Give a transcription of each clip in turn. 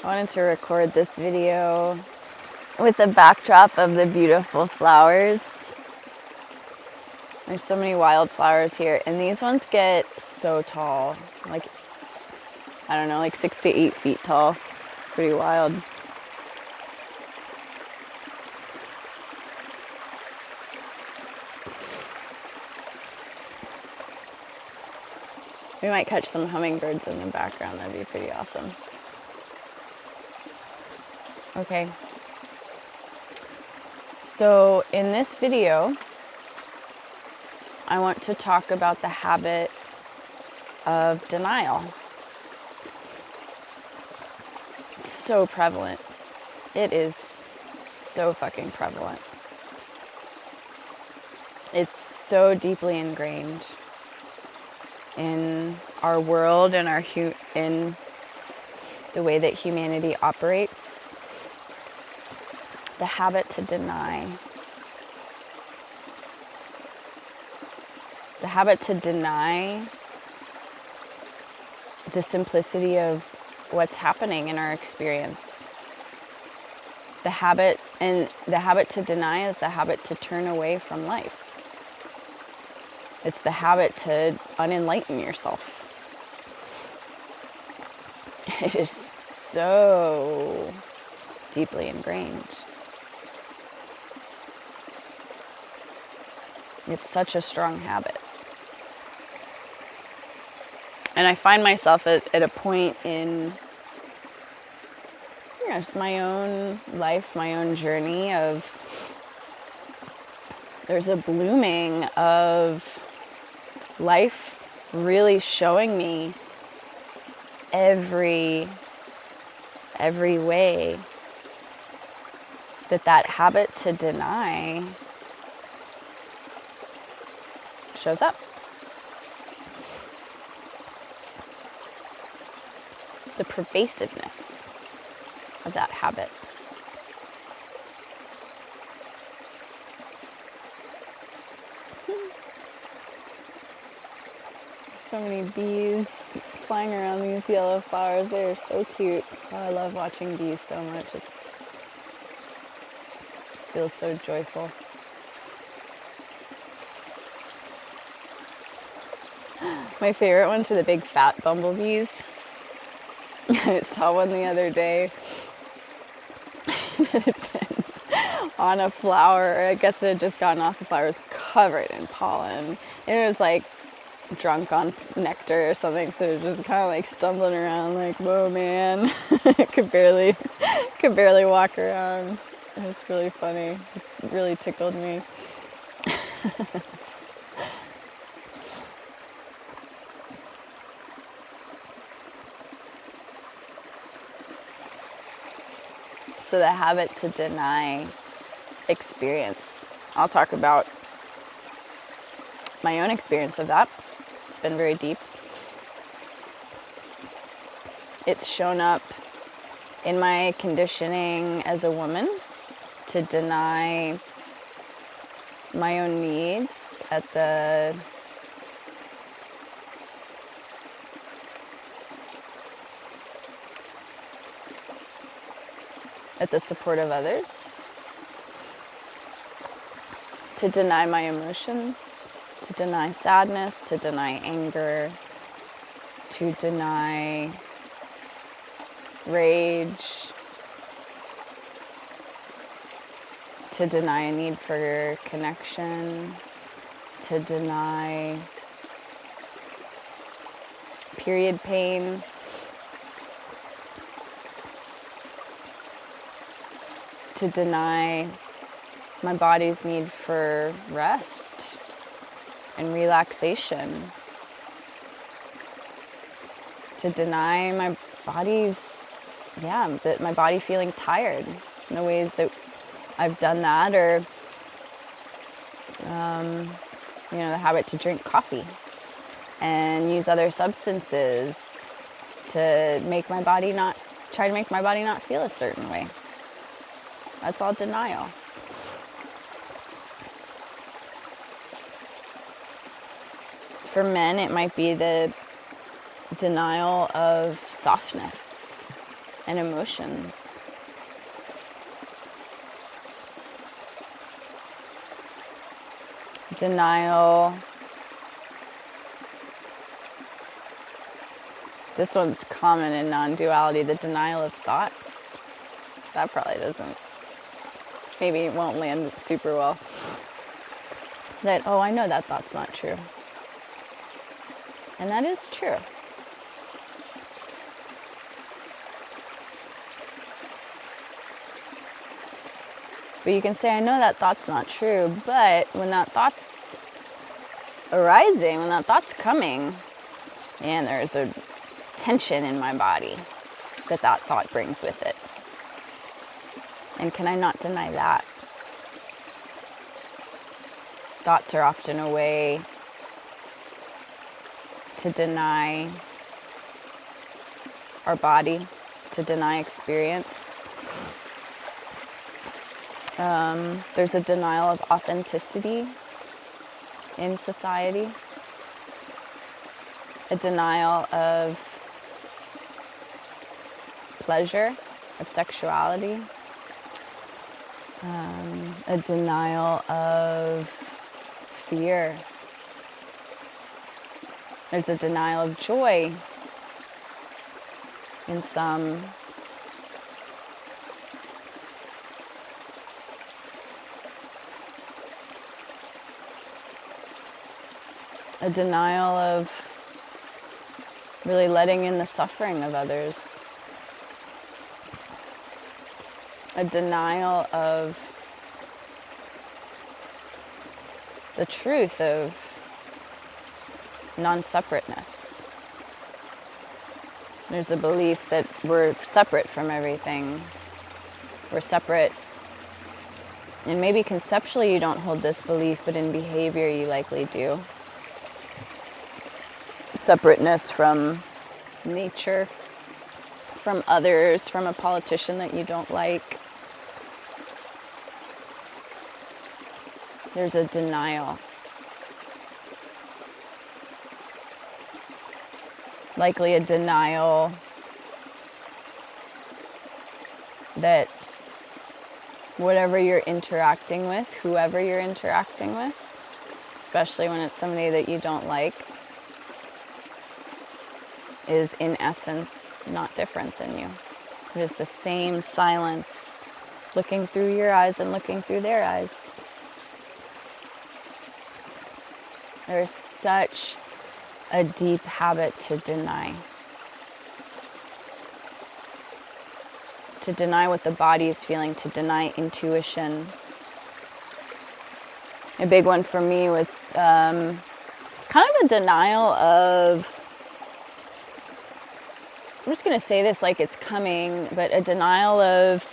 I wanted to record this video with the backdrop of the beautiful flowers. There's so many wildflowers here, and these ones get so tall, like, I don't know, like 6 to 8 feet tall. It's pretty wild. We might catch some hummingbirds in the background. That'd be pretty awesome. Okay. So in this video, I want to talk about the habit of denial. It's so prevalent. It is so fucking prevalent. It's so deeply ingrained in our world and in the way that humanity operates. The habit to deny. The habit to deny the simplicity of what's happening in our experience. The habit to deny is the habit to turn away from life. It's the habit to unenlighten yourself. It is so deeply ingrained. It's such a strong habit. And I find myself at a point in just my own life, my own journey of, there's a blooming of life really showing me every way that habit to deny shows up. The pervasiveness of that habit. So many bees flying around these yellow flowers. They're so cute. Oh, I love watching bees so much. It feels so joyful. My favorite ones are the big fat bumblebees. I saw one the other day that had been on a flower, or I guess it had just gotten off the flower. It was covered in pollen. And it was like drunk on nectar or something, so it was just kind of like stumbling around like, whoa man. could barely walk around. It was really funny. It really tickled me. So the habit to deny experience. I'll talk about my own experience of that. It's been very deep. It's shown up in my conditioning as a woman to deny my own needs at the support of others, to deny my emotions, to deny sadness, to deny anger, to deny rage, to deny a need for connection, to deny period pain, to deny my body's need for rest and relaxation, to deny my body's, my body feeling tired in the ways that I've done that, or, the habit to drink coffee and use other substances to make my body not feel a certain way. That's all denial. For men, it might be the denial of softness, and emotions. Denial. This one's common in non-duality, the denial of thoughts. That probably doesn't, maybe it won't land super well. That, oh, I know that thought's not true. And that is true. But you can say, I know that thought's not true, but when that thought's arising, when that thought's coming, and there's a tension in my body that that thought brings with it. And can I not deny that? Thoughts are often a way to deny our body, to deny experience. There's a denial of authenticity in society, a denial of pleasure, of sexuality, a denial of fear. There's a denial of joy in some. A denial of really letting in the suffering of others. A denial of the truth of non-separateness. There's a belief that we're separate from everything. We're separate. And maybe conceptually you don't hold this belief, but in behavior you likely do. Separateness from nature, from others, from a politician that you don't like. There's a denial. Likely a denial that whatever you're interacting with, whoever you're interacting with, especially when it's somebody that you don't like, is in essence not different than you. It is the same silence, looking through your eyes and looking through their eyes. There is such a deep habit to deny. To deny what the body is feeling, to deny intuition. A big one for me was kind of a denial of, I'm just going to say this like it's coming, but a denial of,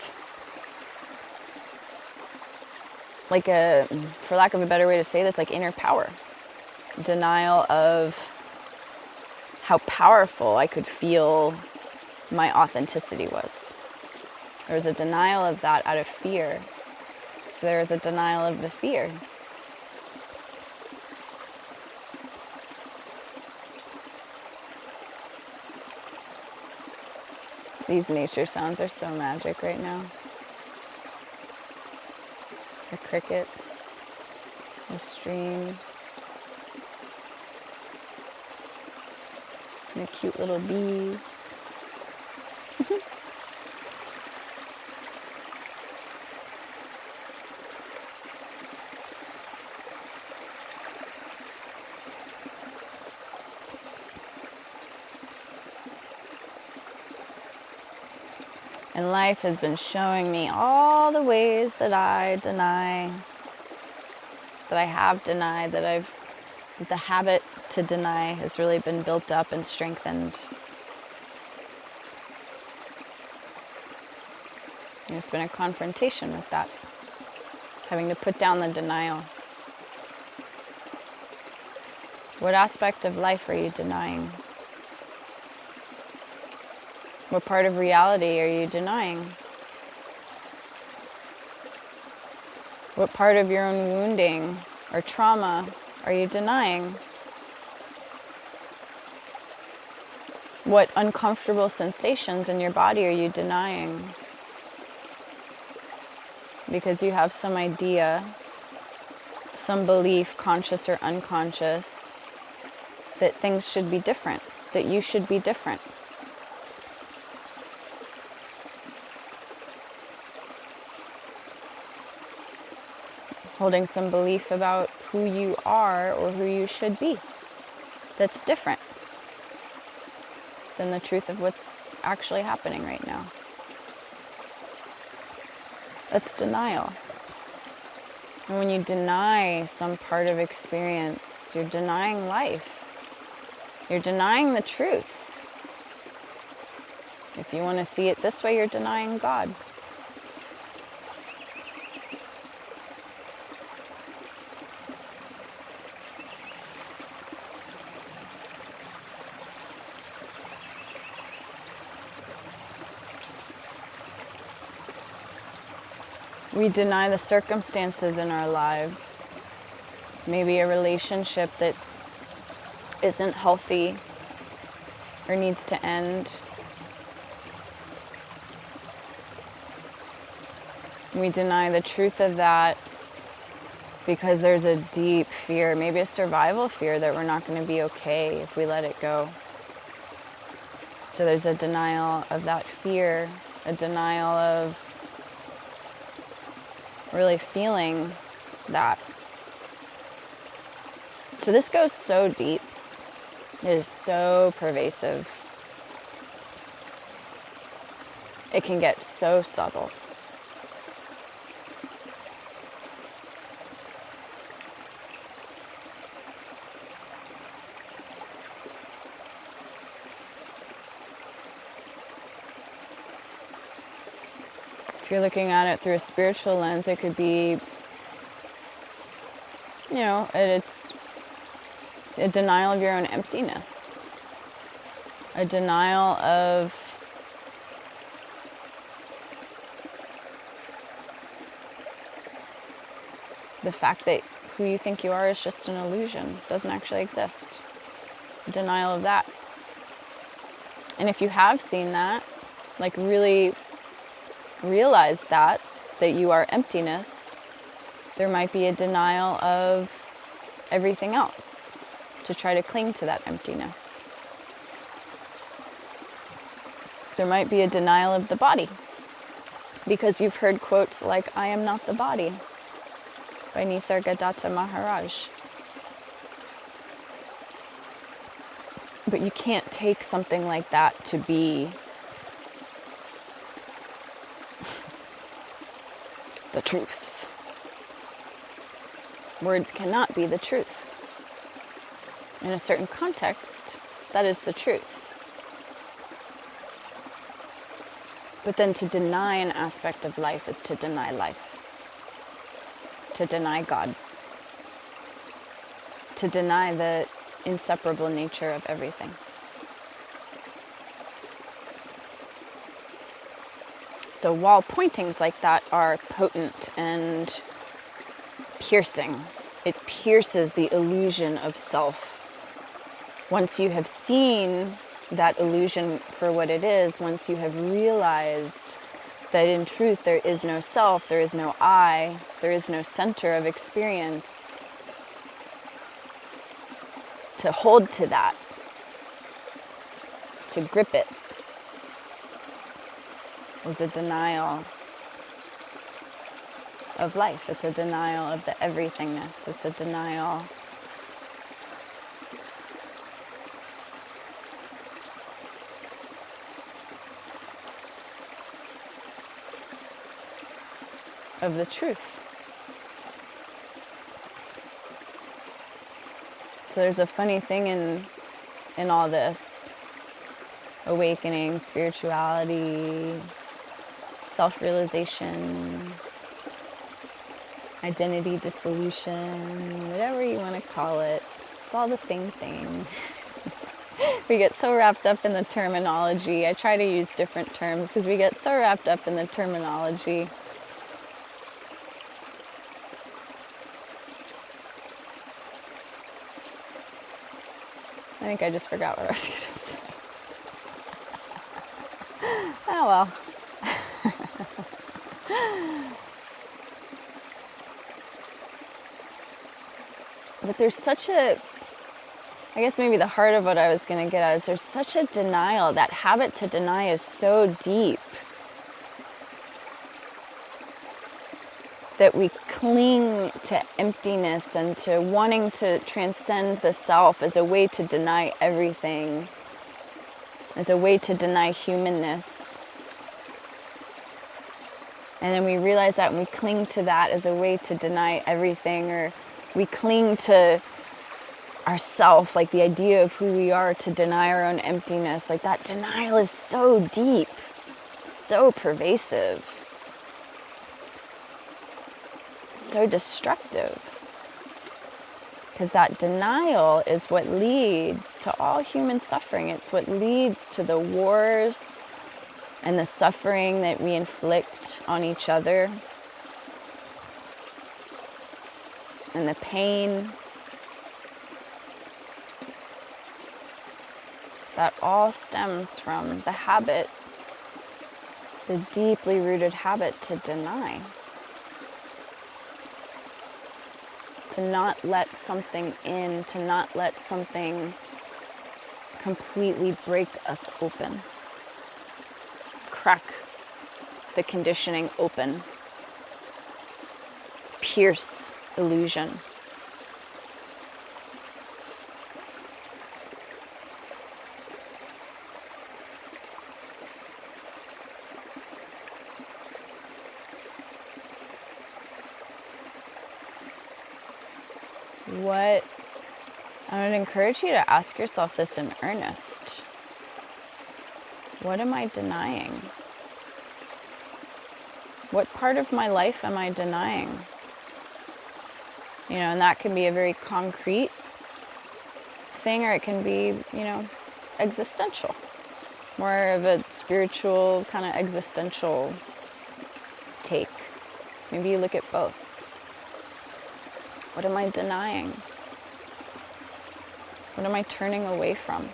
like a, for lack of a better way to say this, like inner power. Denial of how powerful I could feel my authenticity was. There was a denial of that out of fear. So there was a denial of the fear. These nature sounds are so magic right now. The crickets, the stream, and the cute little bees. And life has been showing me all the ways that I deny, that I have denied, that the habit to deny has really been built up and strengthened. There's been a confrontation with that, having to put down the denial. What aspect of life are you denying? What part of reality are you denying? What part of your own wounding or trauma are you denying? What uncomfortable sensations in your body are you denying? Because you have some idea, some belief, conscious or unconscious, that things should be different, that you should be different. Holding some belief about who you are or who you should be that's different than the truth of what's actually happening right now. That's denial. And when you deny some part of experience, you're denying life. You're denying the truth. If you want to see it this way, you're denying God. We deny the circumstances in our lives. Maybe a relationship that isn't healthy or needs to end. We deny the truth of that because there's a deep fear, maybe a survival fear that we're not going to be okay if we let it go. So there's a denial of that fear, a denial of really feeling that. So this goes so deep. It is so pervasive. It can get so subtle. If you're looking at it through a spiritual lens, it could be, it's a denial of your own emptiness, a denial of the fact that who you think you are is just an illusion, doesn't actually exist. A denial of that. And if you have seen that, like really realize that you are emptiness, there might be a denial of everything else to try to cling to that emptiness. There might be a denial of the body because you've heard quotes like, "I am not the body," by Nisargadatta Maharaj. But you can't take something like that to be the truth. Words cannot be the truth. In a certain context, that is the truth. But then to deny an aspect of life is to deny life. It's to deny God. To deny the inseparable nature of everything. So while pointings like that are potent and piercing, it pierces the illusion of self. Once you have seen that illusion for what it is, once you have realized that in truth there is no self, there is no I, there is no center of experience, to hold to that, to grip it, is a denial of life. It's a denial of the everythingness. It's a denial of the truth. So there's a funny thing in all this awakening, spirituality, self-realization, identity dissolution, whatever you want to call it. It's all the same thing. We get so wrapped up in the terminology. I try to use different terms because we get so wrapped up in the terminology. I think I just forgot what I was going to say. Oh well. But there's such a, I guess maybe the heart of what I was going to get at is there's such a denial. That habit to deny is so deep that we cling to emptiness and to wanting to transcend the self as a way to deny everything, as a way to deny humanness. And then we realize that and we cling to that as a way to deny everything, or we cling to ourself, like the idea of who we are, to deny our own emptiness. Like that denial is so deep, so pervasive, so destructive. Because that denial is what leads to all human suffering. It's what leads to the wars and the suffering that we inflict on each other, and the pain. That all stems from the habit, the deeply rooted habit to deny. To not let something in, to not let something completely break us open. Crack the conditioning open. Pierce illusion. I would encourage you to ask yourself this in earnest. What am I denying? What part of my life am I denying? And that can be a very concrete thing, or it can be, existential. More of a spiritual, kind of existential take. Maybe you look at both. What am I denying? What am I turning away from?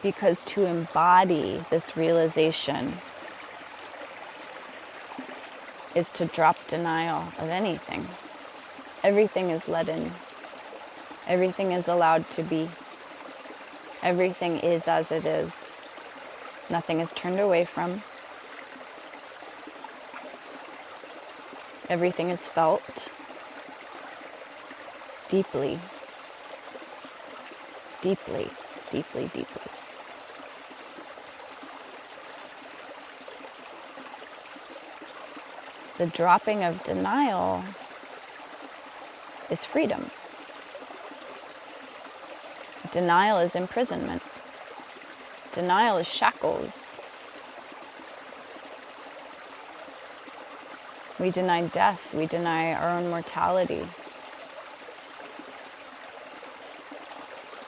Because to embody this realization is to drop denial of anything. Everything is let in. Everything is allowed to be. Everything is as it is. Nothing is turned away from. Everything is felt deeply, deeply, deeply, deeply. The dropping of denial is freedom. Denial is imprisonment. Denial is shackles. We deny death. We deny our own mortality.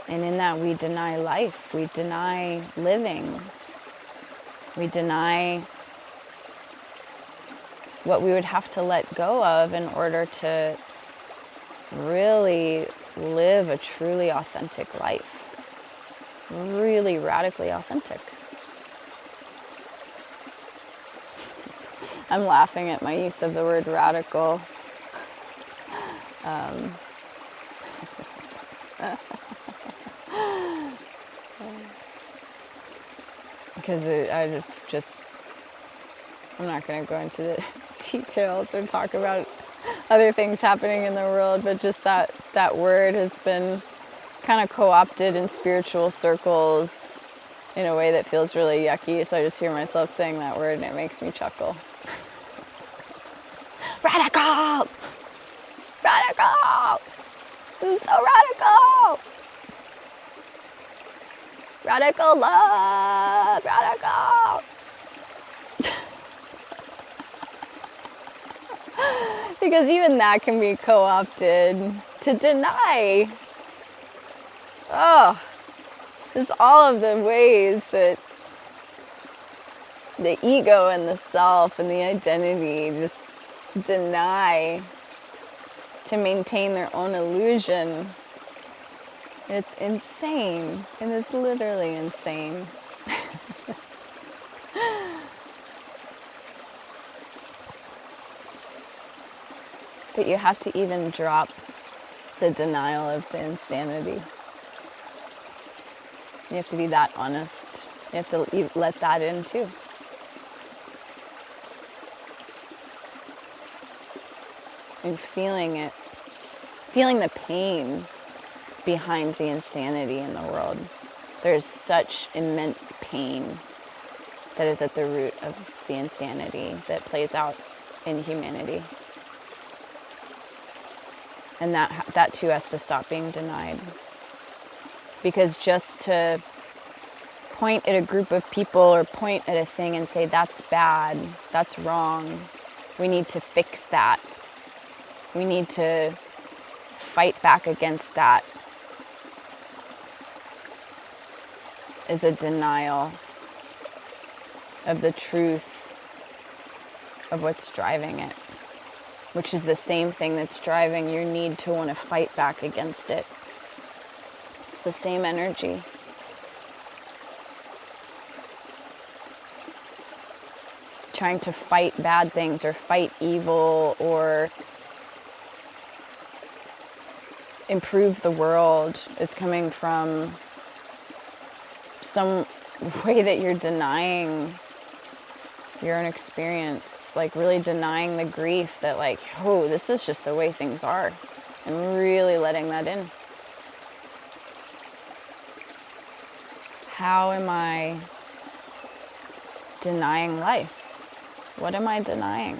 And in that, we deny life. We deny living. We deny what we would have to let go of in order to really live a truly authentic life. Really radically authentic. I'm laughing at my use of the word radical. Because I'm not going to go into the details or talk about other things happening in the world, but just that word has been kind of co-opted in spiritual circles in a way that feels really yucky, so I just hear myself saying that word and it makes me chuckle. Radical! Radical! I'm so radical! Radical love! Radical! Because even that can be co-opted to deny. Oh, just all of the ways that the ego and the self and the identity just deny to maintain their own illusion It's insane. And it's literally insane. But you have to even drop the denial of the insanity. You have to be that honest. You have to let that in too. And feeling it, feeling the pain behind the insanity in the world. There's such immense pain that is at the root of the insanity that plays out in humanity. And that too has to stop being denied. Because just to point at a group of people or point at a thing and say, that's bad, that's wrong, we need to fix that. We need to fight back against that, is a denial of the truth of what's driving it, which is the same thing that's driving your need to want to fight back against it. It's the same energy. Trying to fight bad things or fight evil or improve the world is coming from some way that you're denying your own experience, like really denying the grief that like, oh, this is just the way things are, and really letting that in. How am I denying life? What am I denying?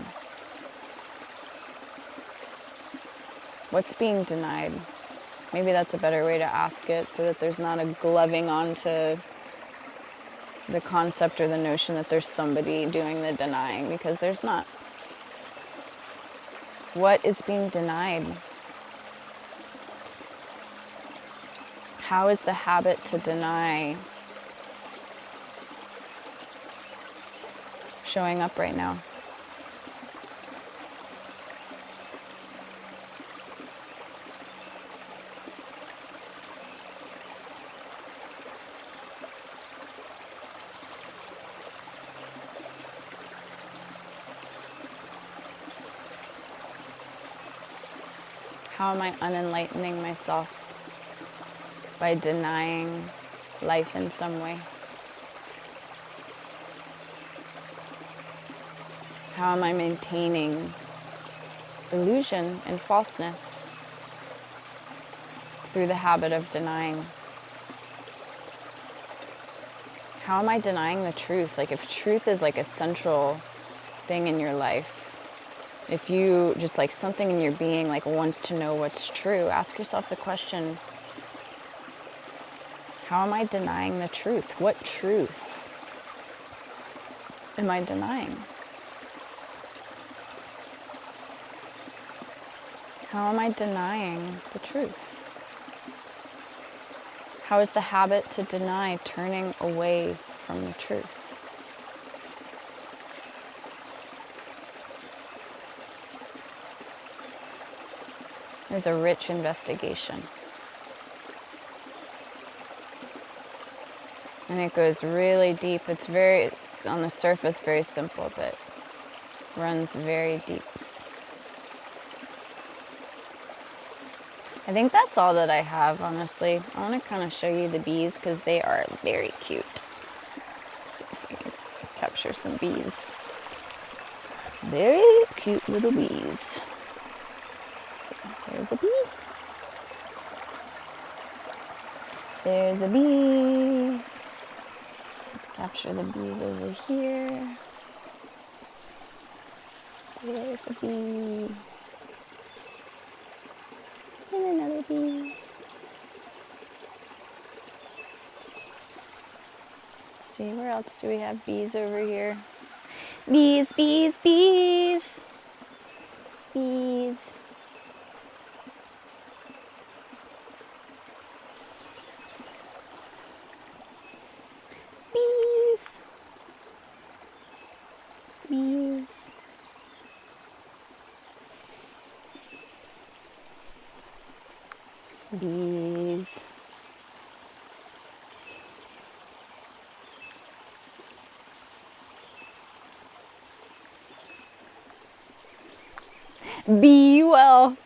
What's being denied? Maybe that's a better way to ask it, so that there's not a gloving onto the concept or the notion that there's somebody doing the denying, because there's not. What is being denied? How is the habit to deny showing up right now? How am I unenlightening myself? By denying life in some way. How am I maintaining illusion and falseness through the habit of denying? How am I denying the truth? Like, if truth is like a central thing in your life, if you just like something in your being like wants to know what's true, ask yourself the question, how am I denying the truth? What truth am I denying? How am I denying the truth? How is the habit to deny turning away from the truth? There's a rich investigation. And it goes really deep. It's on the surface very simple, but runs very deep. I think that's all that I have, honestly. I want to kind of show you the bees because they are very cute. Let's see if we can capture some bees. Very cute little bees. So there's a bee. There's a bee. Let's capture the bees over here. There's a bee. And another bee. Let's see, where else do we have bees over here? Bees, bees, bees. Bees. Bees. Bees. Bees. Be well.